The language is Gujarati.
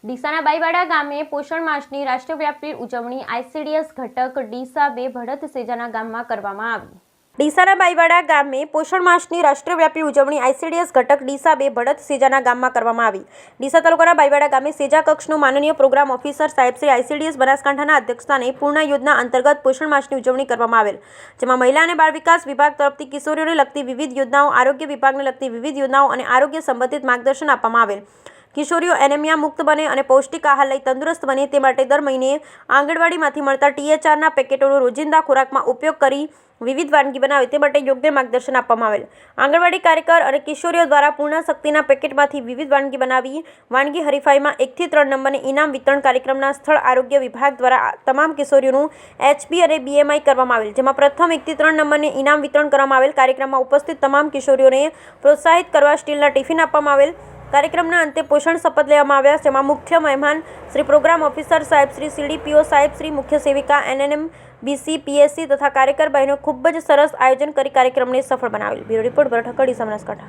ડીસાના બાઈવાડા ગામે પોષણ માસની રાષ્ટ્રવ્યાપી ઉજવણી આઈસીડીએસ ઘટક ડીસા 2 ભડત સેજાના ગામમાં કરવામાં આવી। ડીસાના બાઈવાડા ગામે પોષણ માસની રાષ્ટ્રવ્યાપી ઉજવણી આઈસીડીએસ ઘટક ડીસા 2 ભડત સેજાના ગામમાં કરવામાં આવી। ડીસા તાલુકાના બાઈવાડા ગામે સેજા કક્ષનો માનનીય પ્રોગ્રામ ઓફિસર સાહેબ શ્રી આઈસીડીએસ બનાસકાંઠાના અધ્યક્ષસ્થાને પૂર્ણ યોજના અંતર્ગત પોષણ માસની ઉજવણી કરવામાં આવેલ, જેમાં મહિલા અને બાળ વિકાસ વિભાગ તરફથી કિશોરીઓને લગતી વિવિધ યોજનાઓ, આરોગ્ય વિભાગને લગતી વિવિધ યોજનાઓ અને આરોગ્ય સંબંધિત માર્ગદર્શન આપવામાં આવેલ। કિશોરીઓ એનેમિયા મુક્ત બને અને પૌષ્ટિક આહાર લઈ તંદુરસ્ત બને તે માટે દર મહિને આંગણવાડીમાંથી મળતા THRના પેકેટોનો રોજિંદા ખોરાકમાં ઉપયોગ કરી વિવિધ વાનગી બનાવે તે માટે યોગ્ય માર્ગદર્શન આપવામાં આવેલ। આંગણવાડી કાર્યકર અને કિશોરીઓ દ્વારા પૂર્ણ શક્તિના પેકેટમાંથી વિવિધ વાનગી બનાવી વાનગી હરીફાઈમાં 1 થી 3 નંબરને ઇનામ વિતરણ કાર્યક્રમના સ્થળ આરોગ્ય વિભાગ દ્વારા તમામ કિશોરીઓનું HP અને BMI કરવામાં આવેલ, જેમાં પ્રથમ 1 થી 3 નંબરને ઇનામ વિતરણ કરવામાં આવેલ। કાર્યક્રમમાં ઉપસ્થિત તમામ કિશોરીઓને પ્રોત્સાહિત કરવા સ્ટીલના ટિફિન આપવામાં આવેલ। કાર્યક્રમના અંતે પોષણ શપથ લેવામાં આવ્યા, જેમાં મુખ્ય મહેમાન શ્રી પ્રોગ્રામ ઓફિસર સાહેબ શ્રી CDPO સાહેબ શ્રી મુખ્ય સેવિકા NNM BC PSC તથા કાર્યકર બહેનો ખૂબ જ સરસ આયોજન કરી કાર્યક્રમને સફળ બનાવેલ। Bureau report Deesa Banaskantha.